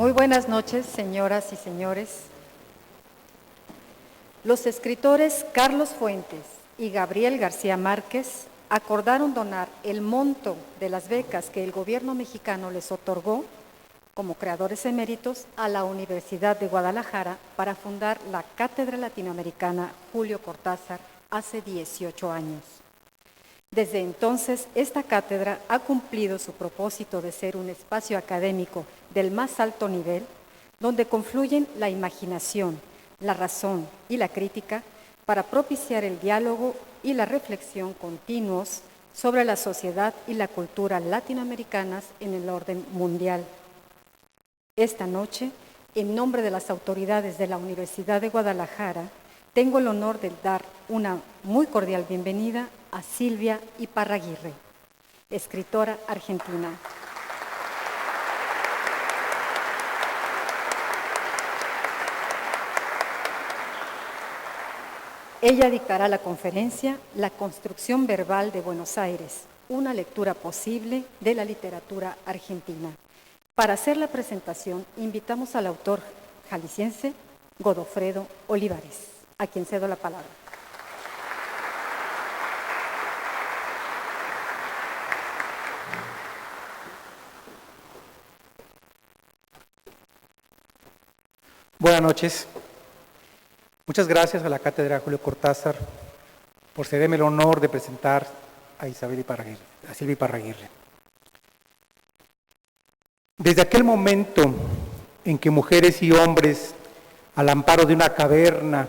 Muy buenas noches, señoras y señores. Los escritores Carlos Fuentes y Gabriel García Márquez acordaron donar el monto de las becas que el gobierno mexicano les otorgó como creadores eméritos a la Universidad de Guadalajara para fundar la Cátedra Latinoamericana Julio Cortázar hace 18 años. Desde entonces, esta cátedra ha cumplido su propósito de ser un espacio académico del más alto nivel, donde confluyen la imaginación, la razón y la crítica para propiciar el diálogo y la reflexión continuos sobre la sociedad y la cultura latinoamericanas en el orden mundial. Esta noche, en nombre de las autoridades de la Universidad de Guadalajara, tengo el honor de dar una muy cordial bienvenida a Silvia Iparraguirre, escritora argentina. Ella dictará la conferencia La construcción verbal de Buenos Aires, una lectura posible de la literatura argentina. Para hacer la presentación, invitamos al autor jalisciense Godofredo Olivares, a quien cedo la palabra. Buenas noches. Muchas gracias a la Cátedra Julio Cortázar por cederme el honor de presentar a Silvia Iparraguirre. Desde aquel momento en que mujeres y hombres, al amparo de una caverna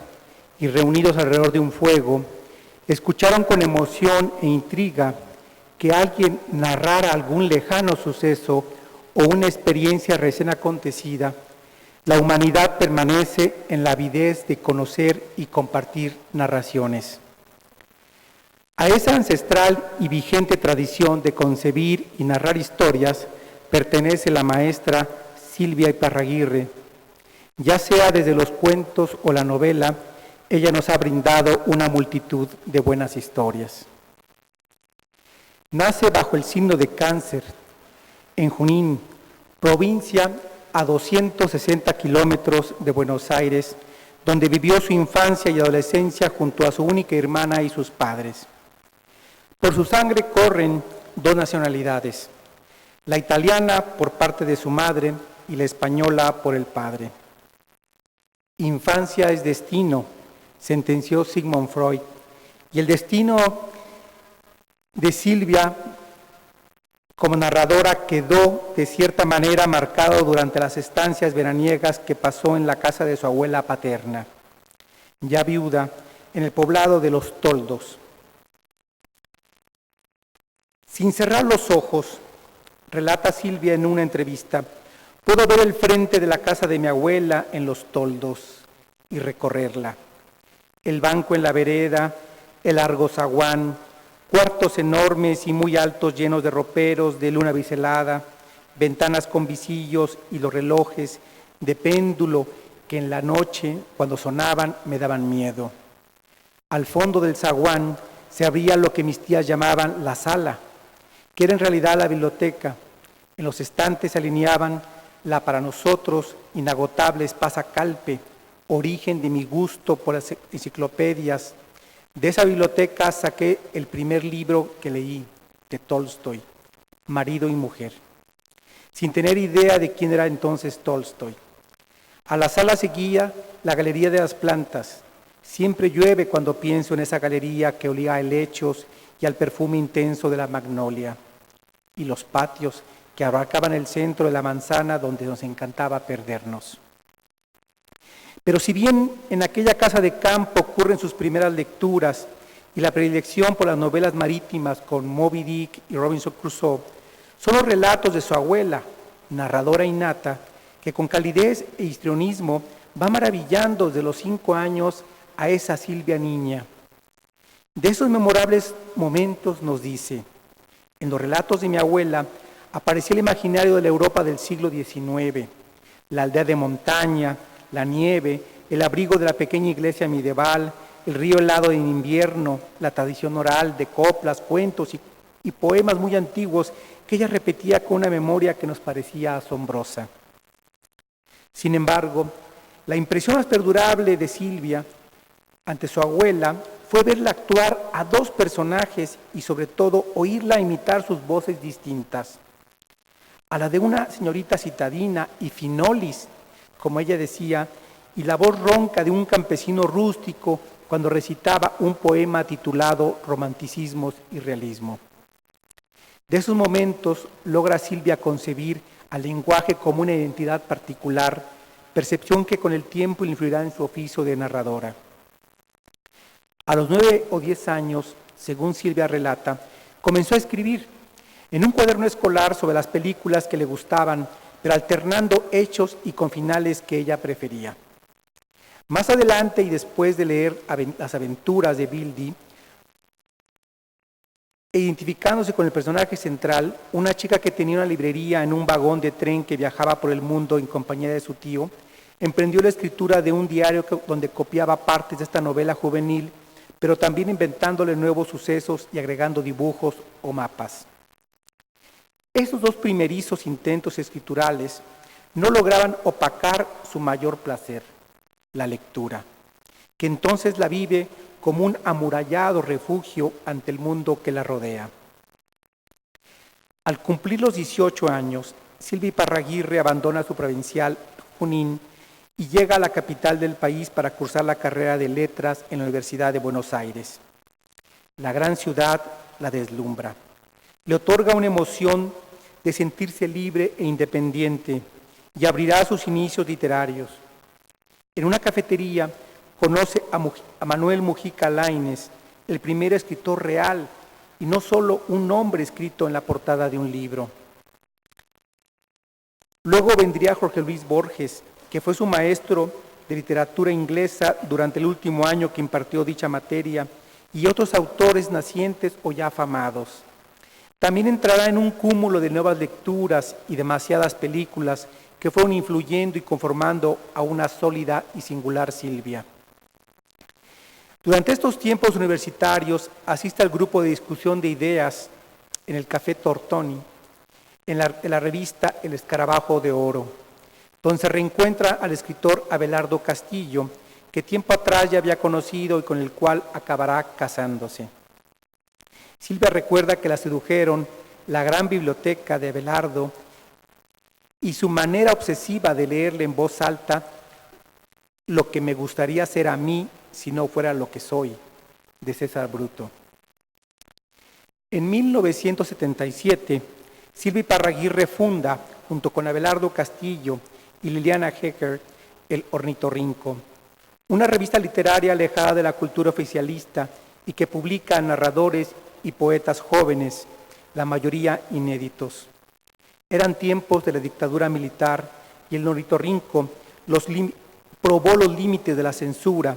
y reunidos alrededor de un fuego, escucharon con emoción e intriga que alguien narrara algún lejano suceso o una experiencia recién acontecida, la humanidad permanece en la avidez de conocer y compartir narraciones. A esa ancestral y vigente tradición de concebir y narrar historias pertenece la maestra Silvia Iparraguirre. Ya sea desde los cuentos o la novela, ella nos ha brindado una multitud de buenas historias. Nace bajo el signo de Cáncer, en Junín, provincia a 260 kilómetros de Buenos Aires, donde vivió su infancia y adolescencia junto a su única hermana y sus padres. Por su sangre corren dos nacionalidades, la italiana por parte de su madre y la española por el padre. Infancia es destino, sentenció Sigmund Freud, y el destino de Silvia como narradora quedó de cierta manera marcado durante las estancias veraniegas que pasó en la casa de su abuela paterna, ya viuda, en el poblado de Los Toldos. Sin cerrar los ojos, relata Silvia en una entrevista, puedo ver el frente de la casa de mi abuela en Los Toldos y recorrerla. El banco en la vereda, el largo zaguán, cuartos enormes y muy altos llenos de roperos de luna biselada, ventanas con visillos y los relojes de péndulo que en la noche, cuando sonaban, me daban miedo. Al fondo del zaguán se abría lo que mis tías llamaban la sala, que era en realidad la biblioteca. En los estantes se alineaban la para nosotros inagotable Espasa Calpe, origen de mi gusto por las enciclopedias. De esa biblioteca saqué el primer libro que leí, de Tolstoy, Marido y Mujer, sin tener idea de quién era entonces Tolstoy. A la sala seguía la Galería de las Plantas. Siempre llueve cuando pienso en esa galería que olía a helechos y al perfume intenso de la magnolia. Y los patios que abarcaban el centro de la manzana donde nos encantaba perdernos. Pero si bien en aquella casa de campo ocurren sus primeras lecturas y la predilección por las novelas marítimas con Moby Dick y Robinson Crusoe, son los relatos de su abuela, narradora innata, que con calidez e histrionismo va maravillando desde los 5 años a esa Silvia niña. De esos memorables momentos nos dice, en los relatos de mi abuela aparecía el imaginario de la Europa del siglo XIX, la aldea de montaña, la nieve, el abrigo de la pequeña iglesia medieval, el río helado en invierno, la tradición oral de coplas, cuentos y poemas muy antiguos que ella repetía con una memoria que nos parecía asombrosa. Sin embargo, la impresión más perdurable de Silvia ante su abuela fue verla actuar a dos personajes y sobre todo oírla imitar sus voces distintas. A la de una señorita citadina y finolis, como ella decía, y la voz ronca de un campesino rústico cuando recitaba un poema titulado Romanticismos y Realismo. De esos momentos logra Silvia concebir al lenguaje como una identidad particular, percepción que con el tiempo influirá en su oficio de narradora. A los 9 o 10 años, según Silvia relata, comenzó a escribir en un cuaderno escolar sobre las películas que le gustaban, pero alternando hechos y con finales que ella prefería. Más adelante y después de leer las aventuras de Bill Dee, e identificándose con el personaje central, una chica que tenía una librería en un vagón de tren que viajaba por el mundo en compañía de su tío, emprendió la escritura de un diario donde copiaba partes de esta novela juvenil, pero también inventándole nuevos sucesos y agregando dibujos o mapas. Esos dos primerizos intentos escriturales no lograban opacar su mayor placer, la lectura, que entonces la vive como un amurallado refugio ante el mundo que la rodea. Al cumplir los 18 años, Silvia Iparraguirre abandona su provincial Junín y llega a la capital del país para cursar la carrera de Letras en la Universidad de Buenos Aires. La gran ciudad la deslumbra. Le otorga una emoción de sentirse libre e independiente y abrirá sus inicios literarios. En una cafetería conoce a Manuel Mujica Lainez, el primer escritor real y no solo un nombre escrito en la portada de un libro. Luego vendría Jorge Luis Borges, que fue su maestro de literatura inglesa durante el último año que impartió dicha materia, y otros autores nacientes o ya afamados. También entrará en un cúmulo de nuevas lecturas y demasiadas películas que fueron influyendo y conformando a una sólida y singular Silvia. Durante estos tiempos universitarios asiste al grupo de discusión de ideas en el Café Tortoni, en la revista El Escarabajo de Oro, donde se reencuentra al escritor Abelardo Castillo, que tiempo atrás ya había conocido y con el cual acabará casándose. Silvia recuerda que la sedujeron la gran biblioteca de Abelardo y su manera obsesiva de leerle en voz alta lo que me gustaría ser a mí si no fuera lo que soy, de César Bruto. En 1977, Silvia Iparraguirre funda, junto con Abelardo Castillo y Liliana Hecker, El Ornitorrinco, una revista literaria alejada de la cultura oficialista y que publica narradores y poetas jóvenes, la mayoría inéditos. Eran tiempos de la dictadura militar y El Ornitorrinco probó los límites de la censura,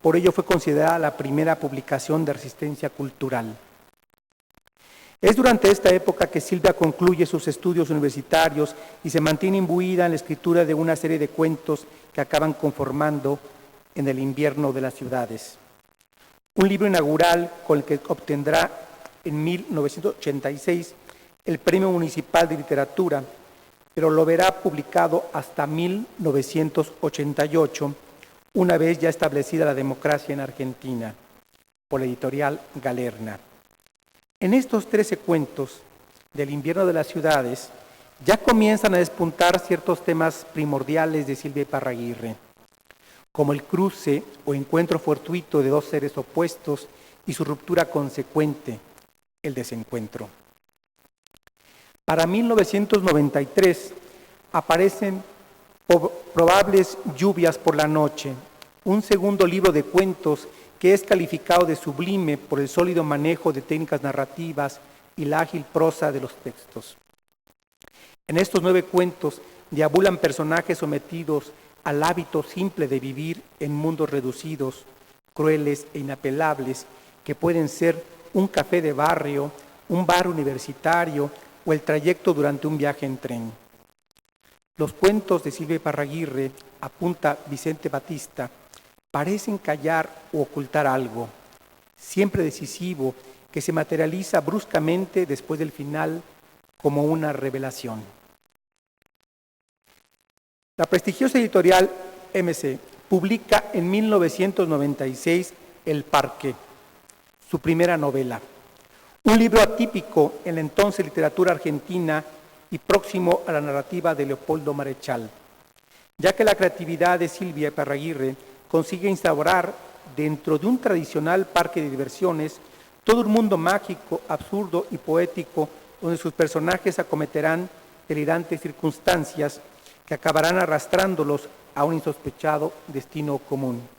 por ello fue considerada la primera publicación de resistencia cultural. Es durante esta época que Silvia concluye sus estudios universitarios y se mantiene imbuida en la escritura de una serie de cuentos que acaban conformando En el invierno de las ciudades. Un libro inaugural con el que obtendrá en 1986 el Premio Municipal de Literatura, pero lo verá publicado hasta 1988, una vez ya establecida la democracia en Argentina, por la editorial Galerna. En estos 13 cuentos del invierno de las ciudades ya comienzan a despuntar ciertos temas primordiales de Silvia Iparraguirre, como el cruce o encuentro fortuito de dos seres opuestos y su ruptura consecuente, el desencuentro. Para 1993 aparecen Probables lluvias por la noche, un segundo libro de cuentos que es calificado de sublime por el sólido manejo de técnicas narrativas y la ágil prosa de los textos. En estos 9 cuentos deambulan personajes sometidos al hábito simple de vivir en mundos reducidos, crueles e inapelables, que pueden ser un café de barrio, un bar universitario o el trayecto durante un viaje en tren. Los cuentos de Silvia Iparraguirre, apunta Vicente Batista, parecen callar o ocultar algo, siempre decisivo, que se materializa bruscamente después del final como una revelación. La prestigiosa editorial MC publica en 1996 El Parque, su primera novela, un libro atípico en la entonces literatura argentina y próximo a la narrativa de Leopoldo Marechal, ya que la creatividad de Silvia Iparraguirre consigue instaurar dentro de un tradicional parque de diversiones todo un mundo mágico, absurdo y poético, donde sus personajes acometerán delirantes circunstancias que acabarán arrastrándolos a un insospechado destino común.